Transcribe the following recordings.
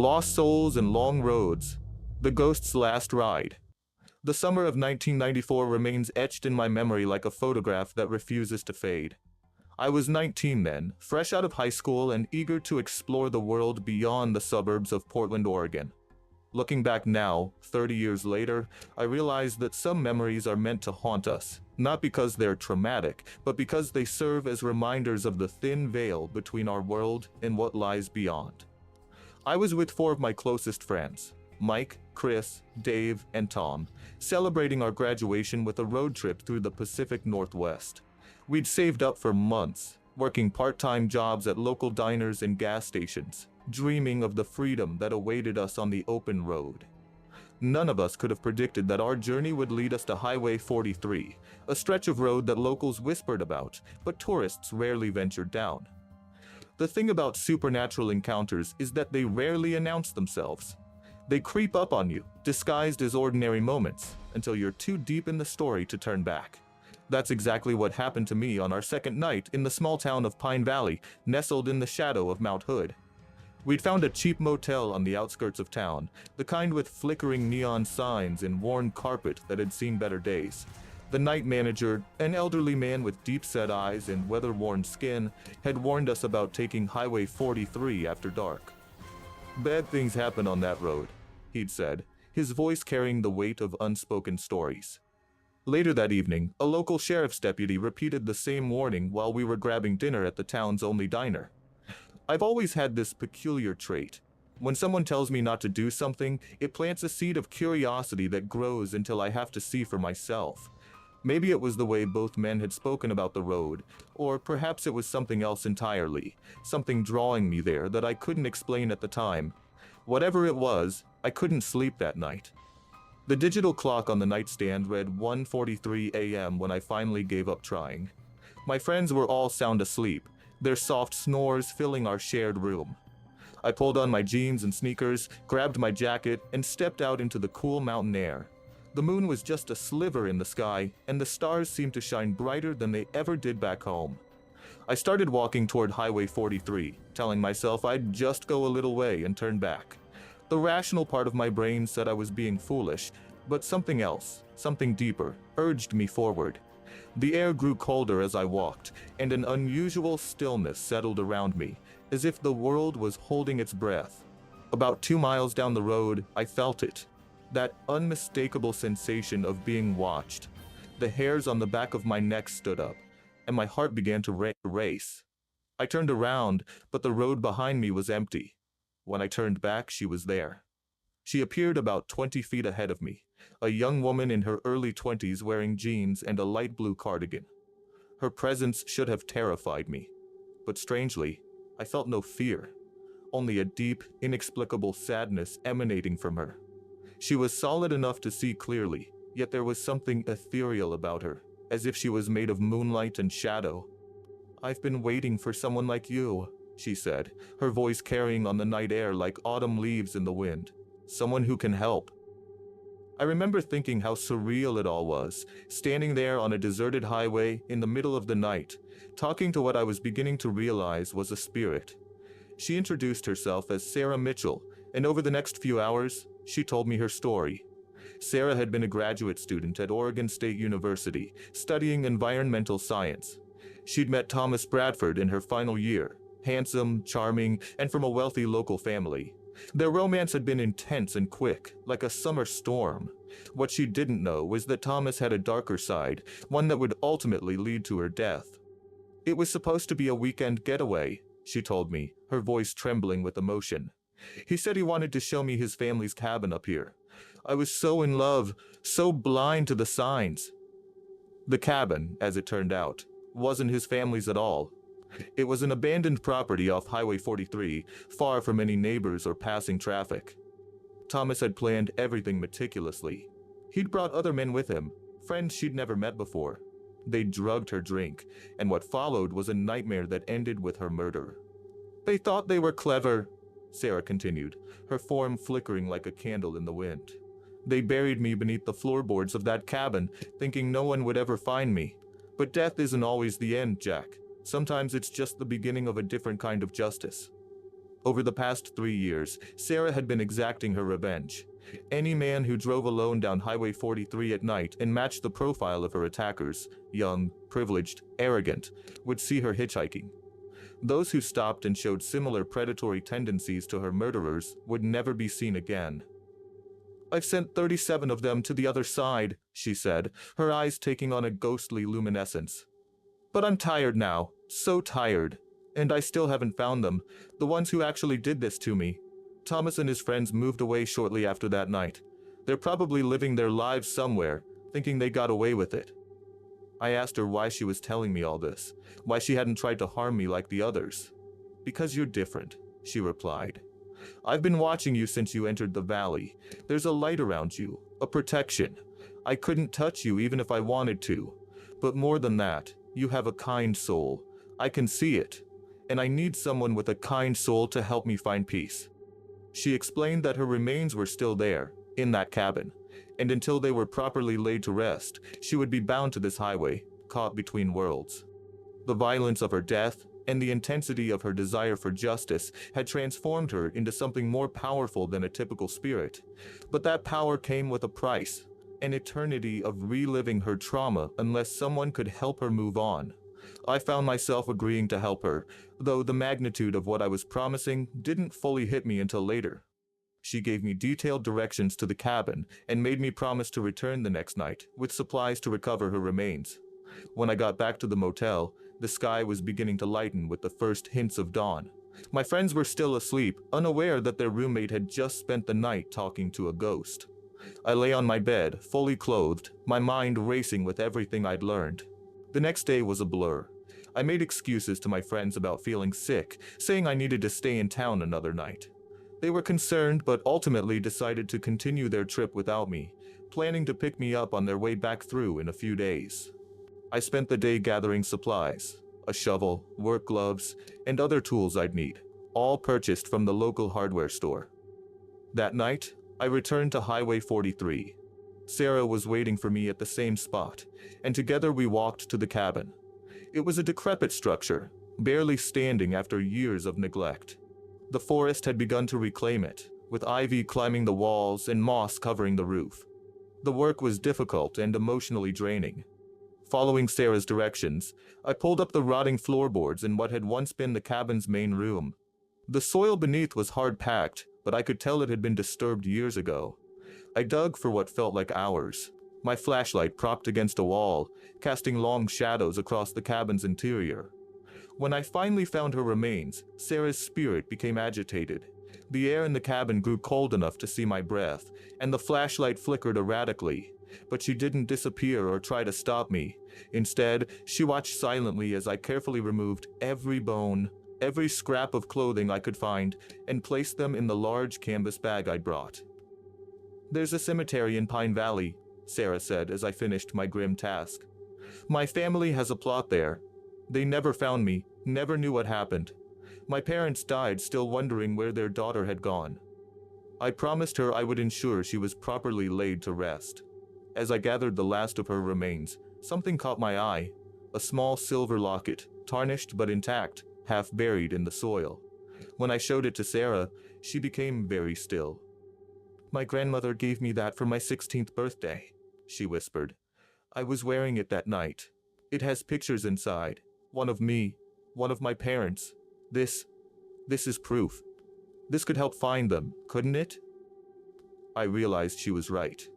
Lost souls and long roads. The ghost's last ride. The summer of 1994 remains etched in my memory like a photograph that refuses to fade. I was 19 then, fresh out of high school and eager to explore the world beyond the suburbs of Portland, Oregon. Looking back now, 30 years later, I realize that some memories are meant to haunt us, not because they're traumatic, but because they serve as reminders of the thin veil between our world and what lies beyond. I was with four of my closest friends, Mike, Chris, Dave, and Tom, celebrating our graduation with a road trip through the Pacific Northwest. We'd saved up for months, working part-time jobs at local diners and gas stations, dreaming of the freedom that awaited us on the open road. None of us could have predicted that our journey would lead us to Highway 43, a stretch of road that locals whispered about, but tourists rarely ventured down. The thing about supernatural encounters is that they rarely announce themselves. They creep up on you, disguised as ordinary moments, until you're too deep in the story to turn back. That's exactly what happened to me on our second night in the small town of Pine Valley, nestled in the shadow of Mount Hood. We'd found a cheap motel on the outskirts of town, the kind with flickering neon signs and worn carpet that had seen better days. The night manager, an elderly man with deep-set eyes and weather-worn skin, had warned us about taking Highway 43 after dark. "Bad things happen on that road," he'd said, his voice carrying the weight of unspoken stories. Later that evening, a local sheriff's deputy repeated the same warning while we were grabbing dinner at the town's only diner. I've always had this peculiar trait. When someone tells me not to do something, it plants a seed of curiosity that grows until I have to see for myself. Maybe it was the way both men had spoken about the road, or perhaps it was something else entirely, something drawing me there that I couldn't explain at the time. Whatever it was, I couldn't sleep that night. The digital clock on the nightstand read 1:43 a.m. when I finally gave up trying. My friends were all sound asleep, their soft snores filling our shared room. I pulled on my jeans and sneakers, grabbed my jacket, and stepped out into the cool mountain air. The moon was just a sliver in the sky, and the stars seemed to shine brighter than they ever did back home. I started walking toward Highway 43, telling myself I'd just go a little way and turn back. The rational part of my brain said I was being foolish, but something else, something deeper, urged me forward. The air grew colder as I walked, and an unusual stillness settled around me, as if the world was holding its breath. About 2 miles down the road, I felt it. That unmistakable sensation of being watched. The hairs on the back of my neck stood up, and my heart began to race. I turned around, but the road behind me was empty. When I turned back, she was there. She appeared about 20 feet ahead of me, a young woman in her early 20s wearing jeans and a light blue cardigan. Her presence should have terrified me, but strangely, I felt no fear, only a deep, inexplicable sadness emanating from her. She was solid enough to see clearly, yet there was something ethereal about her, as if she was made of moonlight and shadow. "I've been waiting for someone like you," she said, her voice carrying on the night air like autumn leaves in the wind. "Someone who can help." I remember thinking how surreal it all was, standing there on a deserted highway in the middle of the night, talking to what I was beginning to realize was a spirit. She introduced herself as Sarah Mitchell, and over the next few hours, she told me her story. Sarah had been a graduate student at Oregon State University, studying environmental science. She'd met Thomas Bradford in her final year, handsome, charming, and from a wealthy local family. Their romance had been intense and quick, like a summer storm. What she didn't know was that Thomas had a darker side, one that would ultimately lead to her death. "It was supposed to be a weekend getaway," she told me, her voice trembling with emotion. "He said he wanted to show me his family's cabin up here. I was so in love, so blind to the signs." The cabin, as it turned out, wasn't his family's at all. It was an abandoned property off Highway 43, far from any neighbors or passing traffic. Thomas had planned everything meticulously. He'd brought other men with him, friends she'd never met before. They drugged her drink, and what followed was a nightmare that ended with her murder. "They thought they were clever," Sarah continued, her form flickering like a candle in the wind. "They buried me beneath the floorboards of that cabin, thinking no one would ever find me. But death isn't always the end, Jack. Sometimes it's just the beginning of a different kind of justice." Over the past 3 years, Sarah had been exacting her revenge. Any man who drove alone down Highway 43 at night and matched the profile of her attackers, young, privileged, arrogant, would see her hitchhiking. Those who stopped and showed similar predatory tendencies to her murderers would never be seen again. "I've sent 37 of them to the other side," she said, her eyes taking on a ghostly luminescence. "But I'm tired now, so tired. And I still haven't found them, the ones who actually did this to me. Thomas and his friends moved away shortly after that night. They're probably living their lives somewhere, thinking they got away with it." I asked her why she was telling me all this, why she hadn't tried to harm me like the others. "Because you're different," she replied. "I've been watching you since you entered the valley. There's a light around you, a protection. I couldn't touch you even if I wanted to. But more than that, you have a kind soul. I can see it. And I need someone with a kind soul to help me find peace." She explained that her remains were still there, in that cabin, and until they were properly laid to rest, she would be bound to this highway, caught between worlds. The violence of her death and the intensity of her desire for justice had transformed her into something more powerful than a typical spirit. But that power came with a price, an eternity of reliving her trauma unless someone could help her move on. I found myself agreeing to help her, though the magnitude of what I was promising didn't fully hit me until later. She gave me detailed directions to the cabin and made me promise to return the next night with supplies to recover her remains. When I got back to the motel, the sky was beginning to lighten with the first hints of dawn. My friends were still asleep, unaware that their roommate had just spent the night talking to a ghost. I lay on my bed, fully clothed, my mind racing with everything I'd learned. The next day was a blur. I made excuses to my friends about feeling sick, saying I needed to stay in town another night. They were concerned but ultimately decided to continue their trip without me, planning to pick me up on their way back through in a few days. I spent the day gathering supplies, a shovel, work gloves, and other tools I'd need, all purchased from the local hardware store. That night, I returned to Highway 43. Sarah was waiting for me at the same spot, and together we walked to the cabin. It was a decrepit structure, barely standing after years of neglect. The forest had begun to reclaim it, with ivy climbing the walls and moss covering the roof. The work was difficult and emotionally draining. Following Sarah's directions, I pulled up the rotting floorboards in what had once been the cabin's main room. The soil beneath was hard-packed, but I could tell it had been disturbed years ago. I dug for what felt like hours, my flashlight propped against a wall, casting long shadows across the cabin's interior. When I finally found her remains, Sarah's spirit became agitated. The air in the cabin grew cold enough to see my breath, and the flashlight flickered erratically. But she didn't disappear or try to stop me. Instead, she watched silently as I carefully removed every bone, every scrap of clothing I could find, and placed them in the large canvas bag I'd brought. "There's a cemetery in Pine Valley," Sarah said as I finished my grim task. "My family has a plot there. They never found me, never knew what happened. My parents died still wondering where their daughter had gone. I promised her I would ensure she was properly laid to rest." As I gathered the last of her remains, something caught my eye. A small silver locket, tarnished but intact, half buried in the soil. When I showed it to Sarah, she became very still. "My grandmother gave me that for my 16th birthday," she whispered. "I was wearing it that night. It has pictures inside. One of me, one of my parents. This is proof. This could help find them, couldn't it?" I realized she was right.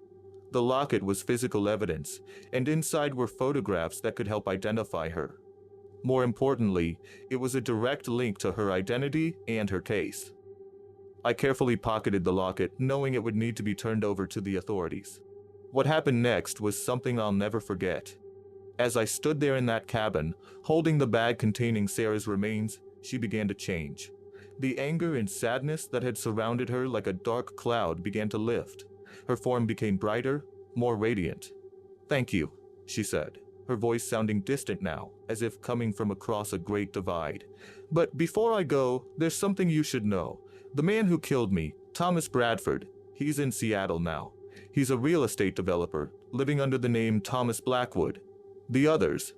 The locket was physical evidence, and inside were photographs that could help identify her. More importantly, it was a direct link to her identity and her case. I carefully pocketed the locket, knowing it would need to be turned over to the authorities. What happened next was something I'll never forget. As I stood there in that cabin, holding the bag containing Sarah's remains, she began to change. The anger and sadness that had surrounded her like a dark cloud began to lift. Her form became brighter, more radiant. "Thank you," she said, her voice sounding distant now, as if coming from across a great divide. "But before I go, there's something you should know. The man who killed me, Thomas Bradford, he's in Seattle now. He's a real estate developer, living under the name Thomas Blackwood. The others."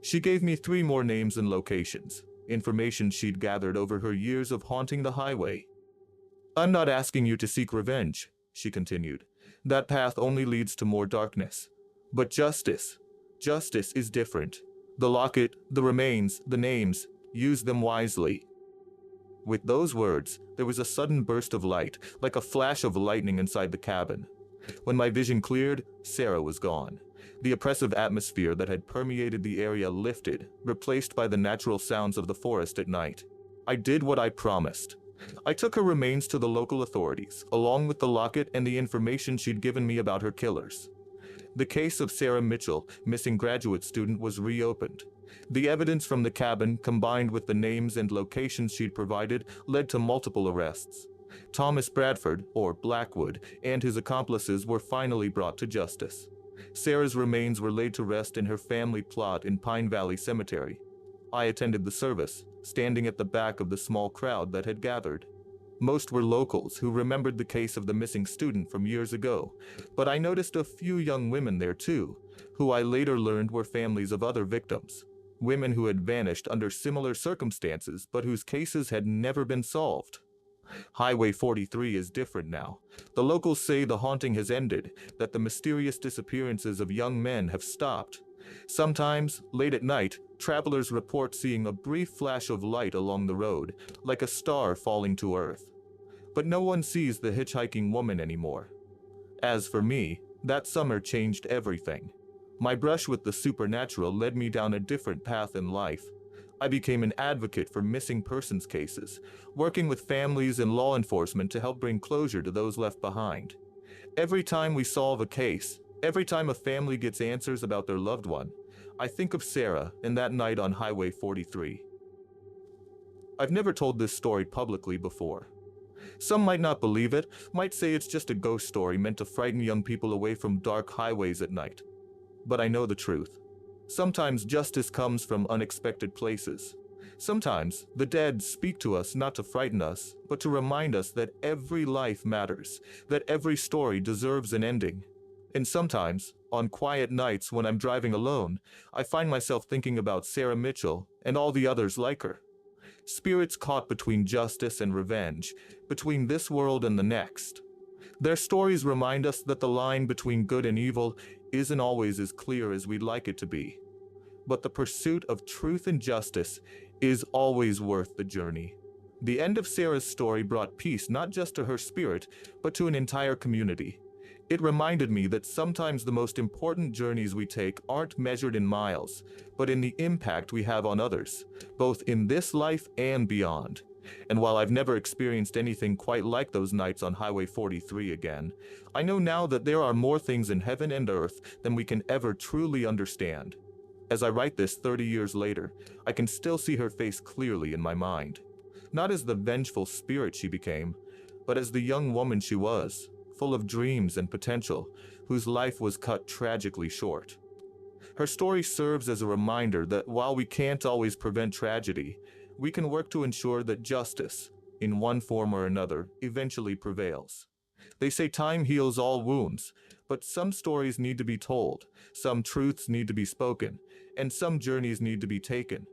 She gave me 3 more names and locations. information she'd gathered over her years of haunting the highway. "I'm not asking you to seek revenge," she continued. "That path only leads to more darkness. But justice is different. The locket, the remains, the names, use them wisely." With those words, there was a sudden burst of light, like a flash of lightning inside the cabin. When my vision cleared, Sarah was gone. The oppressive atmosphere that had permeated the area lifted, replaced by the natural sounds of the forest at night. I did what I promised. I took her remains to the local authorities, along with the locket and the information she'd given me about her killers. The case of Sarah Mitchell, missing graduate student, was reopened. The evidence from the cabin, combined with the names and locations she'd provided, led to multiple arrests. Thomas Bradford, or Blackwood, and his accomplices were finally brought to justice. Sarah's remains were laid to rest in her family plot in Pine Valley Cemetery. I attended the service, standing at the back of the small crowd that had gathered. Most were locals who remembered the case of the missing student from years ago, but I noticed a few young women there too, who I later learned were families of other victims. Women who had vanished under similar circumstances, but whose cases had never been solved. Highway 43 is different now. The locals say the haunting has ended, that the mysterious disappearances of young men have stopped. Sometimes, late at night, travelers report seeing a brief flash of light along the road, like a star falling to earth. But no one sees the hitchhiking woman anymore. As for me, that summer changed everything. My brush with the supernatural led me down a different path in life. I became an advocate for missing persons cases, working with families and law enforcement to help bring closure to those left behind. Every time we solve a case, every time a family gets answers about their loved one, I think of Sarah and that night on Highway 43. I've never told this story publicly before. Some might not believe it, might say it's just a ghost story meant to frighten young people away from dark highways at night. But I know the truth. Sometimes justice comes from unexpected places. Sometimes the dead speak to us not to frighten us, but to remind us that every life matters, that every story deserves an ending. And sometimes, on quiet nights when I'm driving alone, I find myself thinking about Sarah Mitchell and all the others like her. Spirits caught between justice and revenge, between this world and the next. Their stories remind us that the line between good and evil isn't always as clear as we'd like it to be. But the pursuit of truth and justice is always worth the journey. The end of Sarah's story brought peace not just to her spirit, but to an entire community. It reminded me that sometimes the most important journeys we take aren't measured in miles, but in the impact we have on others, both in this life and beyond. And while I've never experienced anything quite like those nights on Highway 43 again, I know now that there are more things in heaven and earth than we can ever truly understand. As I write this 30 years later, I can still see her face clearly in my mind. Not as the vengeful spirit she became, but as the young woman she was, full of dreams and potential, whose life was cut tragically short. Her story serves as a reminder that while we can't always prevent tragedy, we can work to ensure that justice, in one form or another, eventually prevails. They say time heals all wounds, but some stories need to be told, some truths need to be spoken, and some journeys need to be taken,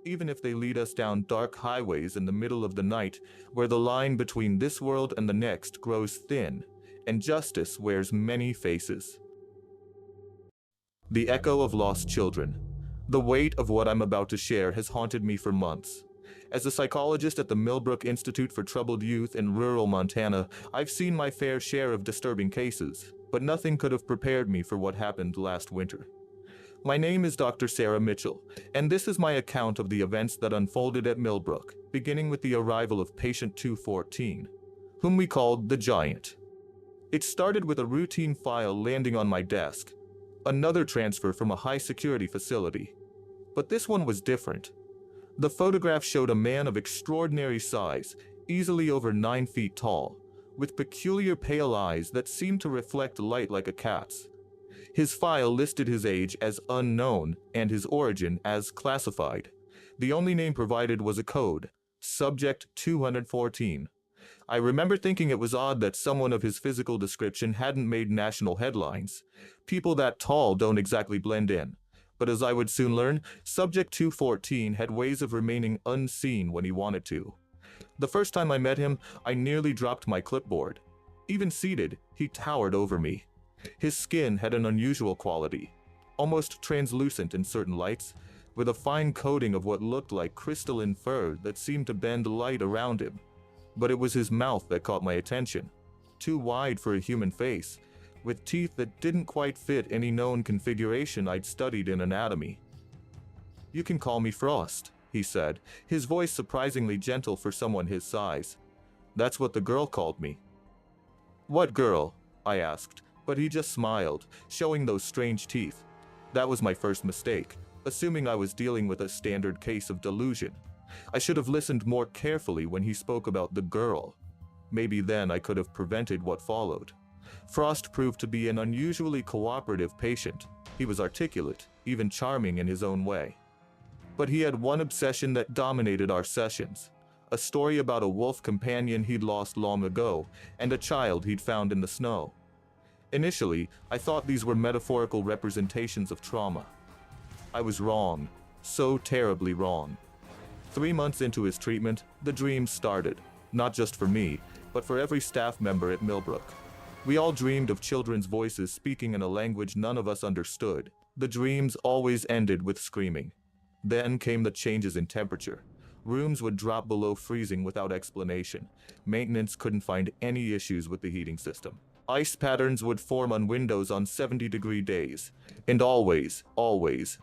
even if they lead us down dark highways in the middle of the night, where the line between this world and the next grows thin, and justice wears many faces. The echo of lost children. The weight of what I'm about to share has haunted me for months. As a psychologist at the Millbrook Institute for Troubled Youth in rural Montana, I've seen my fair share of disturbing cases, but nothing could have prepared me for what happened last winter. My name is Dr. Sarah Mitchell, and this is my account of the events that unfolded at Millbrook, beginning with the arrival of patient 214, whom we called the Giant. It started with a routine file landing on my desk, another transfer from a high-security facility. But this one was different. The photograph showed a man of extraordinary size, easily over 9 feet tall, with peculiar pale eyes that seemed to reflect light like a cat's. His file listed his age as unknown and his origin as classified. The only name provided was a code, Subject 214. I remember thinking it was odd that someone of his physical description hadn't made national headlines. People that tall don't exactly blend in. But as I would soon learn, Subject 214 had ways of remaining unseen when he wanted to. The first time I met him, I nearly dropped my clipboard. Even seated, he towered over me. His skin had an unusual quality, almost translucent in certain lights, with a fine coating of what looked like crystalline fur that seemed to bend light around him. But it was his mouth that caught my attention. Too wide for a human face, with teeth that didn't quite fit any known configuration I'd studied in anatomy. "You can call me Frost," he said, his voice surprisingly gentle for someone his size. "That's what the girl called me." "What girl?" I asked, but he just smiled, showing those strange teeth. That was my first mistake, assuming I was dealing with a standard case of delusion. I should have listened more carefully when he spoke about the girl. Maybe then I could have prevented what followed. Frost proved to be an unusually cooperative patient. He was articulate, even charming in his own way. But he had one obsession that dominated our sessions. A story about a wolf companion he'd lost long ago, and a child he'd found in the snow. Initially, I thought these were metaphorical representations of trauma. I was wrong. So terribly wrong. 3 months into his treatment, the dreams started. Not just for me, but for every staff member at Millbrook. We all dreamed of children's voices speaking in a language none of us understood. The dreams always ended with screaming. Then came the changes in temperature. Rooms would drop below freezing without explanation. Maintenance couldn't find any issues with the heating system. Ice patterns would form on windows on 70-degree days. And always,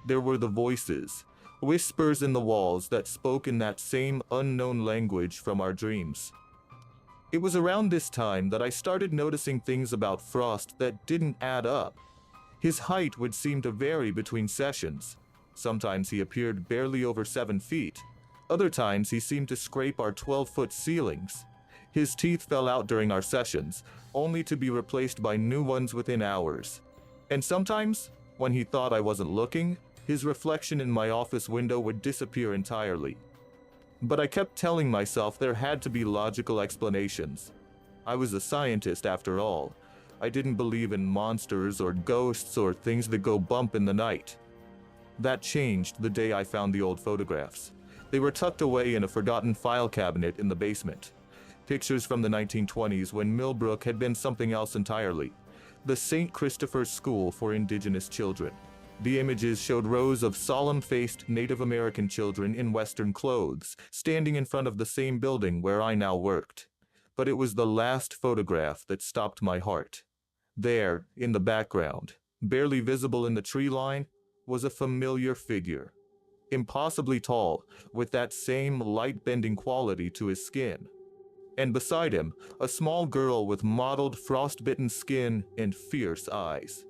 there were the voices. Whispers in the walls that spoke in that same unknown language from our dreams. It was around this time that I started noticing things about Frost that didn't add up. His height would seem to vary between sessions. Sometimes he appeared barely over 7 feet. Other times he seemed to scrape our 12-foot ceilings. His teeth fell out during our sessions, only to be replaced by new ones within hours. And sometimes, when he thought I wasn't looking, his reflection in my office window would disappear entirely. But I kept telling myself there had to be logical explanations. I was a scientist after all. I didn't believe in monsters or ghosts or things that go bump in the night. That changed the day I found the old photographs. They were tucked away in a forgotten file cabinet in the basement. Pictures from the 1920s when Millbrook had been something else entirely. The St. Christopher's School for Indigenous Children. The images showed rows of solemn-faced Native American children in Western clothes, standing in front of the same building where I now worked. But it was the last photograph that stopped my heart. There, in the background, barely visible in the tree line, was a familiar figure. Impossibly tall, with that same light-bending quality to his skin. And beside him, a small girl with mottled, frost-bitten skin and fierce eyes.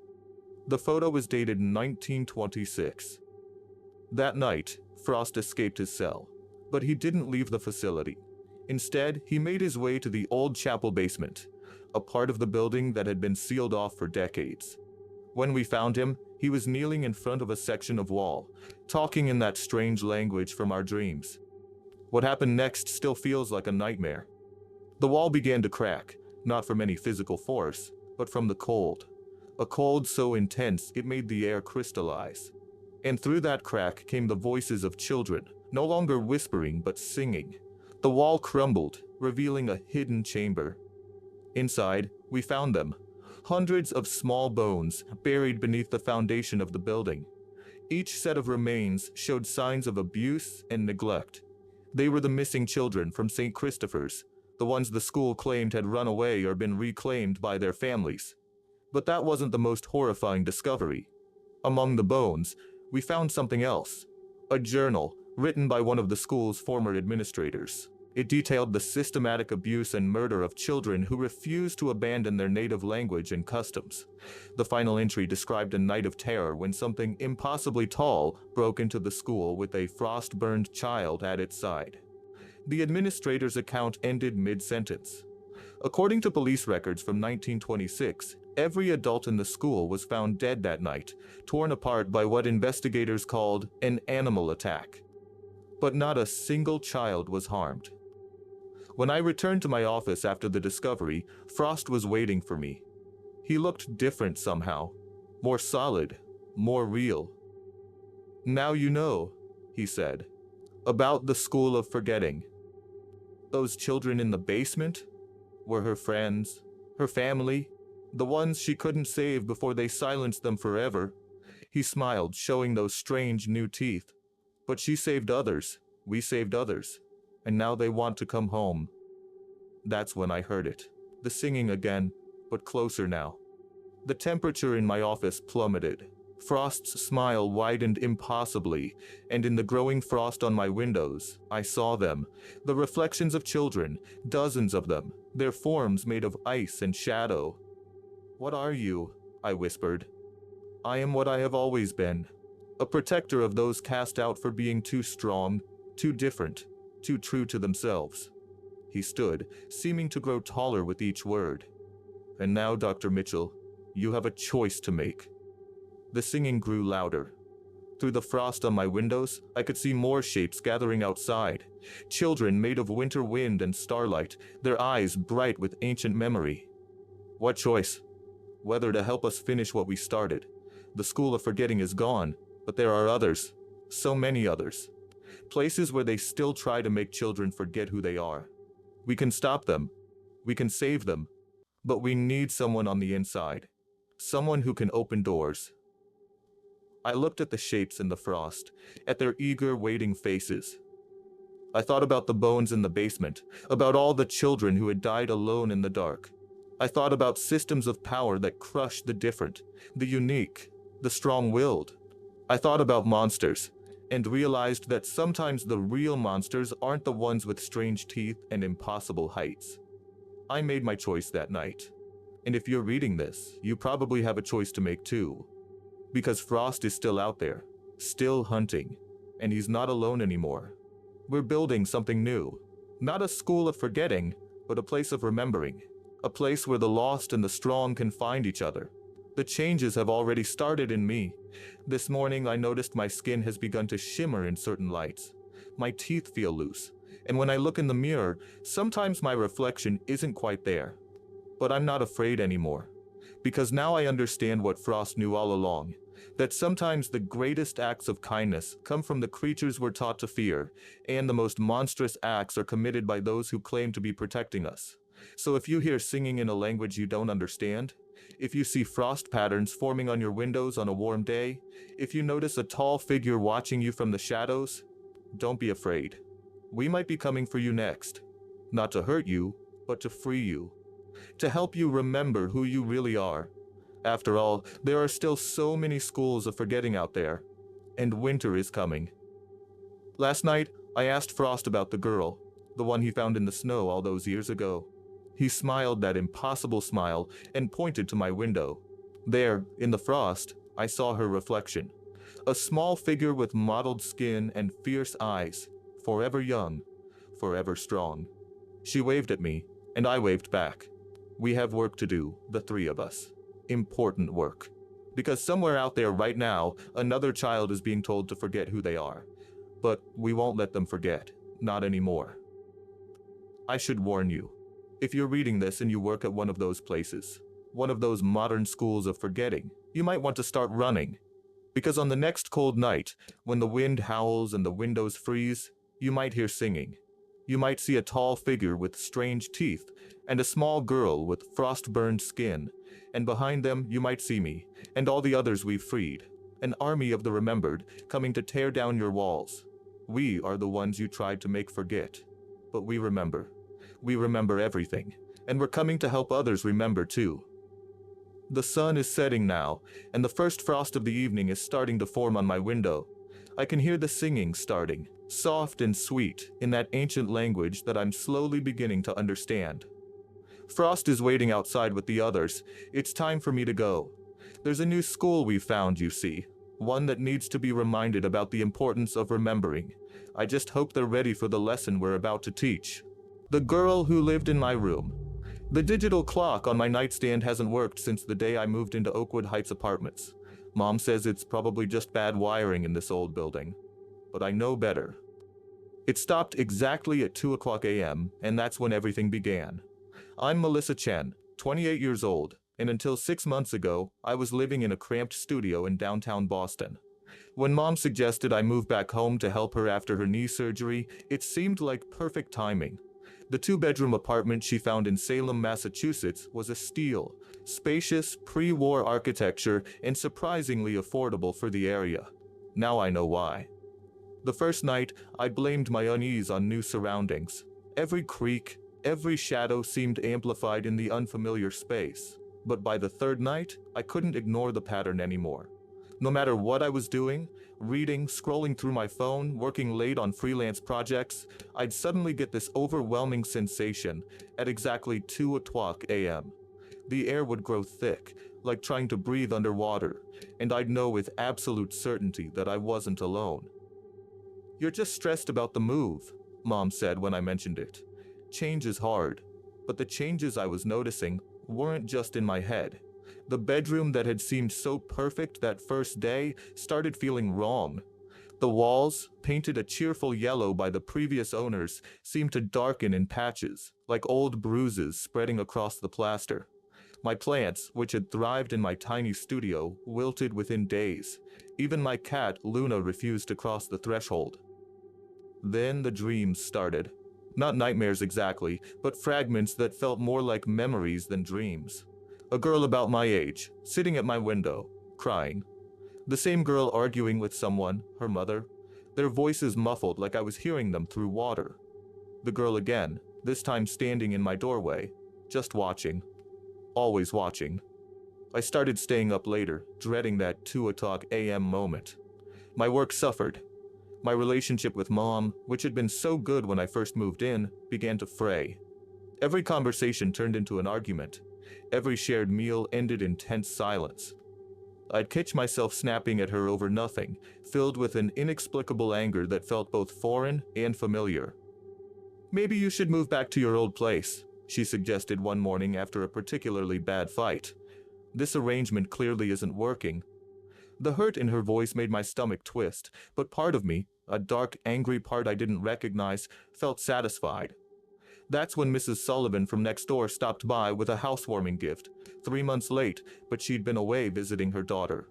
The photo was dated 1926. That night, Frost escaped his cell, but he didn't leave the facility. Instead, he made his way to the old chapel basement, a part of the building that had been sealed off for decades. When we found him, he was kneeling in front of a section of wall, talking in that strange language from our dreams. What happened next still feels like a nightmare. The wall began to crack, not from any physical force, but from the cold. A cold so intense it made the air crystallize. And through that crack came the voices of children, no longer whispering but singing. The wall crumbled, revealing a hidden chamber. Inside, we found them. Hundreds of small bones buried beneath the foundation of the building. Each set of remains showed signs of abuse and neglect. They were the missing children from St. Christopher's, the ones the school claimed had run away or been reclaimed by their families. But that wasn't the most horrifying discovery. Among the bones, we found something else. A journal written by one of the school's former administrators. It detailed the systematic abuse and murder of children who refused to abandon their native language and customs. The final entry described a night of terror when something impossibly tall broke into the school with a frost-burned child at its side. The administrator's account ended mid-sentence. According to police records from 1926, every adult in the school was found dead that night, torn apart by what investigators called an animal attack. But not a single child was harmed. When I returned to my office after the discovery, Frost was waiting for me. He looked different somehow, more solid, more real. Now you know, he said, about the School of Forgetting. Those children in the basement were her friends, her family, the ones she couldn't save before they silenced them forever. He smiled, showing those strange new teeth. But she saved others, we saved others, and now they want to come home. That's when I heard it. The singing again, but closer now. The temperature in my office plummeted. Frost's smile widened impossibly, and in the growing frost on my windows, I saw them, the reflections of children, dozens of them, their forms made of ice and shadow. "What are you?" I whispered. "I am what I have always been, a protector of those cast out for being too strong, too different, too true to themselves." He stood, seeming to grow taller with each word. "And now, Dr. Mitchell, you have a choice to make." The singing grew louder. Through the frost on my windows, I could see more shapes gathering outside. Children made of winter wind and starlight, their eyes bright with ancient memory. What choice? Whether to help us finish what we started. The School of Forgetting is gone, but there are others. So many others. Places where they still try to make children forget who they are. We can stop them. We can save them. But we need someone on the inside. Someone who can open doors. I looked at the shapes in the frost, at their eager, waiting faces. I thought about the bones in the basement, about all the children who had died alone in the dark. I thought about systems of power that crushed the different, the unique, the strong-willed. I thought about monsters, and realized that sometimes the real monsters aren't the ones with strange teeth and impossible heights. I made my choice that night. And if you're reading this, you probably have a choice to make too. Because Frost is still out there, still hunting, and he's not alone anymore. We're building something new. Not a school of forgetting, but a place of remembering. A place where the lost and the strong can find each other. The changes have already started in me. This morning I noticed my skin has begun to shimmer in certain lights. My teeth feel loose, and when I look in the mirror, sometimes my reflection isn't quite there. But I'm not afraid anymore. Because now I understand what Frost knew all along. That sometimes the greatest acts of kindness come from the creatures we're taught to fear, and the most monstrous acts are committed by those who claim to be protecting us. So if you hear singing in a language you don't understand, if you see frost patterns forming on your windows on a warm day, if you notice a tall figure watching you from the shadows, don't be afraid. We might be coming for you next. Not to hurt you, but to free you. To help you remember who you really are. After all, there are still so many schools of forgetting out there. And winter is coming. Last night, I asked Frost about the girl, the one he found in the snow all those years ago. He smiled that impossible smile and pointed to my window. There, in the frost, I saw her reflection. A small figure with mottled skin and fierce eyes, forever young, forever strong. She waved at me, and I waved back. We have work to do, the three of us. Important work. Because somewhere out there right now, another child is being told to forget who they are. But we won't let them forget. Not anymore. I should warn you. If you're reading this and you work at one of those places, one of those modern schools of forgetting, you might want to start running. Because on the next cold night, when the wind howls and the windows freeze, you might hear singing. You might see a tall figure with strange teeth, and a small girl with frost-burned skin, and behind them you might see me, and all the others we've freed, an army of the remembered, coming to tear down your walls. We are the ones you tried to make forget, but we remember. We remember everything, and we're coming to help others remember too. The sun is setting now, and the first frost of the evening is starting to form on my window. I can hear the singing starting, soft and sweet, in that ancient language that I'm slowly beginning to understand. Frost is waiting outside with the others. It's time for me to go. There's a new school we've found, you see. One that needs to be reminded about the importance of remembering. I just hope they're ready for the lesson we're about to teach. The girl who lived in my room. The digital clock on my nightstand hasn't worked since the day I moved into Oakwood Heights apartments. Mom says it's probably just bad wiring in this old building. But I know better. It stopped exactly at 2:00 a.m., and that's when everything began. I'm Melissa Chen, 28 years old, and until 6 months ago, I was living in a cramped studio in downtown Boston. When Mom suggested I move back home to help her after her knee surgery, it seemed like perfect timing. The two-bedroom apartment she found in Salem, Massachusetts was a steal, spacious, pre-war architecture, and surprisingly affordable for the area. Now I know why. The first night, I blamed my unease on new surroundings. Every creak, every shadow seemed amplified in the unfamiliar space. But by the third night, I couldn't ignore the pattern anymore. No matter what I was doing, reading, scrolling through my phone, working late on freelance projects, I'd suddenly get this overwhelming sensation at exactly 2:00 a.m. The air would grow thick, like trying to breathe underwater, and I'd know with absolute certainty that I wasn't alone. "You're just stressed about the move," Mom said when I mentioned it. Change is hard, but the changes I was noticing weren't just in my head. The bedroom that had seemed so perfect that first day started feeling wrong. The walls, painted a cheerful yellow by the previous owners, seemed to darken in patches, like old bruises spreading across the plaster. My plants, which had thrived in my tiny studio, wilted within days. Even my cat, Luna, refused to cross the threshold. Then the dreams started. Not nightmares exactly, but fragments that felt more like memories than dreams. A girl about my age, sitting at my window, crying. The same girl arguing with someone, her mother. Their voices muffled like I was hearing them through water. The girl again, this time standing in my doorway, just watching. Always watching. I started staying up later, dreading that 2:00 a.m. moment. My work suffered. My relationship with Mom, which had been so good when I first moved in, began to fray. Every conversation turned into an argument. Every shared meal ended in tense silence. I'd catch myself snapping at her over nothing, filled with an inexplicable anger that felt both foreign and familiar. "Maybe you should move back to your old place," she suggested one morning after a particularly bad fight. "This arrangement clearly isn't working." The hurt in her voice made my stomach twist, but part of me, a dark, angry part I didn't recognize, felt satisfied. That's when Mrs. Sullivan from next door stopped by with a housewarming gift, 3 months late, but she'd been away visiting her daughter.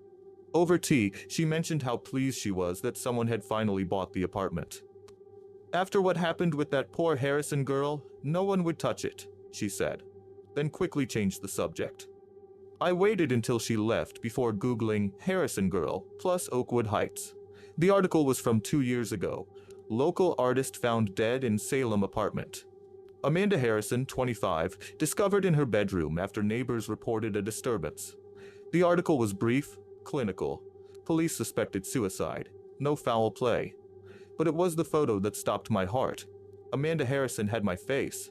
Over tea, she mentioned how pleased she was that someone had finally bought the apartment. "After what happened with that poor Harrison girl, no one would touch it," she said, then quickly changed the subject. I waited until she left before Googling Harrison girl plus Oakwood Heights. The article was from 2 years ago. Local artist found dead in Salem apartment. Amanda Harrison, 25, discovered in her bedroom after neighbors reported a disturbance. The article was brief, clinical. Police suspected suicide. No foul play. But it was the photo that stopped my heart. Amanda Harrison had my face.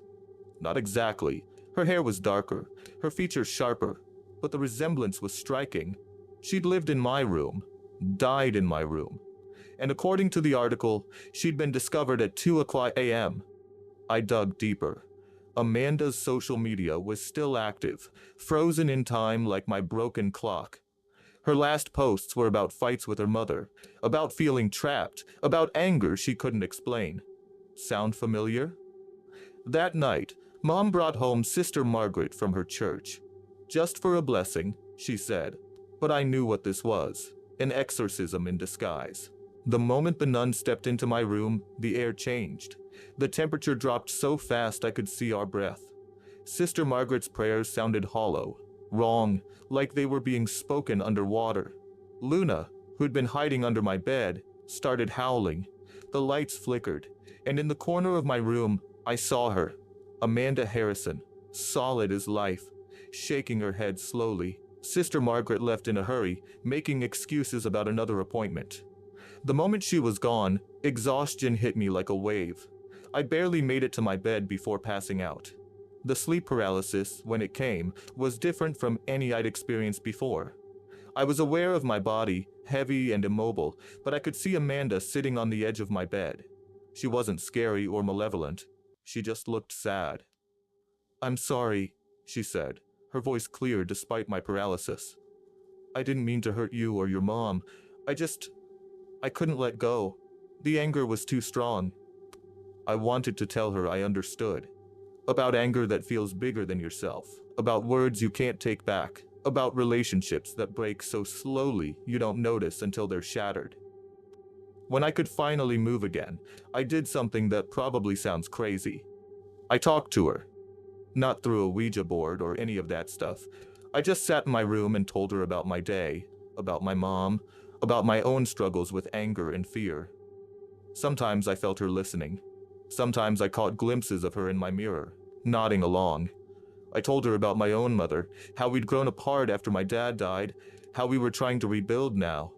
Not exactly. Her hair was darker, her features sharper, but the resemblance was striking. She'd lived in my room, died in my room. And according to the article, she'd been discovered at 2:00 a.m. I dug deeper. Amanda's social media was still active, frozen in time like my broken clock. Her last posts were about fights with her mother, about feeling trapped, about anger she couldn't explain. Sound familiar? That night, Mom brought home Sister Margaret from her church. "Just for a blessing," she said. But I knew what this was, an exorcism in disguise. The moment the nun stepped into my room, the air changed. The temperature dropped so fast I could see our breath. Sister Margaret's prayers sounded hollow, wrong, like they were being spoken underwater. Luna, who'd been hiding under my bed, started howling. The lights flickered, and in the corner of my room, I saw her, Amanda Harrison, solid as life, shaking her head slowly. Sister Margaret left in a hurry, making excuses about another appointment. The moment she was gone, exhaustion hit me like a wave. I barely made it to my bed before passing out. The sleep paralysis, when it came, was different from any I'd experienced before. I was aware of my body, heavy and immobile, but I could see Amanda sitting on the edge of my bed. She wasn't scary or malevolent. She just looked sad. "I'm sorry," she said, her voice clear despite my paralysis. "I didn't mean to hurt you or your mom. I couldn't let go. The anger was too strong." I wanted to tell her I understood. About anger that feels bigger than yourself. About words you can't take back. about relationships that break so slowly you don't notice until they're shattered. When I could finally move again, I did something that probably sounds crazy. I talked to her. Not through a Ouija board or any of that stuff. I just sat in my room and told her about my day, about my mom, about my own struggles with anger and fear. Sometimes I felt her listening. Sometimes I caught glimpses of her in my mirror, nodding along. I told her about my own mother, how we'd grown apart after my dad died, how we were trying to rebuild now.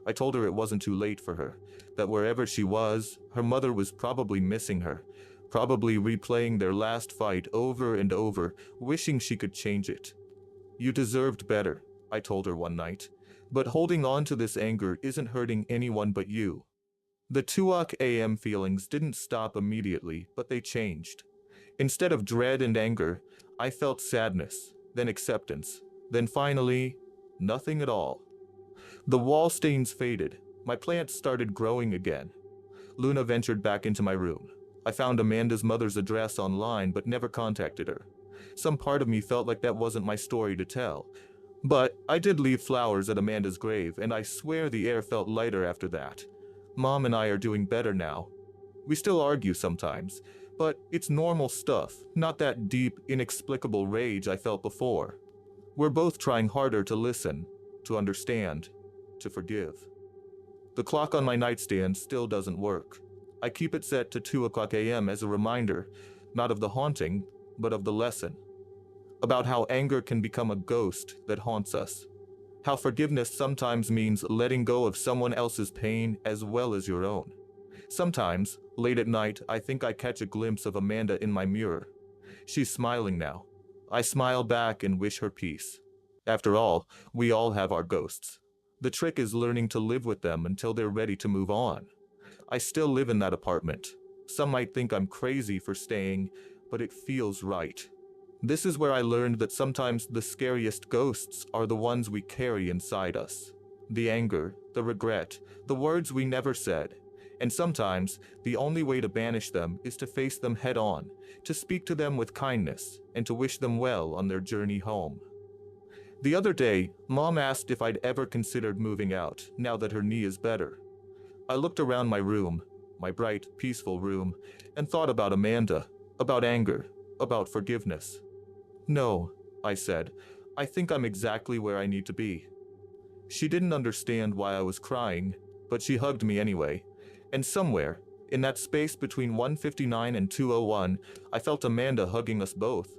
I told her it wasn't too late for her, that wherever she was, her mother was probably missing her, probably replaying their last fight over and over, wishing she could change it. You deserved better, I told her one night, but holding on to this anger isn't hurting anyone but you. The 2 a.m. feelings didn't stop immediately, but they changed. Instead of dread and anger, I felt sadness, then acceptance, then finally, nothing at all. The wall stains faded. My plants started growing again. Luna ventured back into my room. I found Amanda's mother's address online but never contacted her. Some part of me felt like that wasn't my story to tell. But I did leave flowers at Amanda's grave, and I swear the air felt lighter after that. Mom and I are doing better now. We still argue sometimes, but it's normal stuff, not that deep, inexplicable rage I felt before. We're both trying harder to listen, to understand, to forgive. The clock on my nightstand still doesn't work. I keep it set to 2 a.m. as a reminder, not of the haunting, but of the lesson. About how anger can become a ghost that haunts us. How forgiveness sometimes means letting go of someone else's pain as well as your own. Sometimes, late at night, I think I catch a glimpse of Amanda in my mirror. She's smiling now. I smile back and wish her peace. After all, we all have our ghosts. The trick is learning to live with them until they're ready to move on. I still live in that apartment. Some might think I'm crazy for staying, but it feels right. This is where I learned that sometimes the scariest ghosts are the ones we carry inside us. The anger, the regret, the words we never said. And sometimes, the only way to banish them is to face them head on, to speak to them with kindness, and to wish them well on their journey home. The other day, Mom asked if I'd ever considered moving out, now that her knee is better. I looked around my room, my bright, peaceful room, and thought about Amanda, about anger, about forgiveness. No, I said, I think I'm exactly where I need to be. She didn't understand why I was crying, but she hugged me anyway. And somewhere, in that space between 1:59 and 2:01, I felt Amanda hugging us both.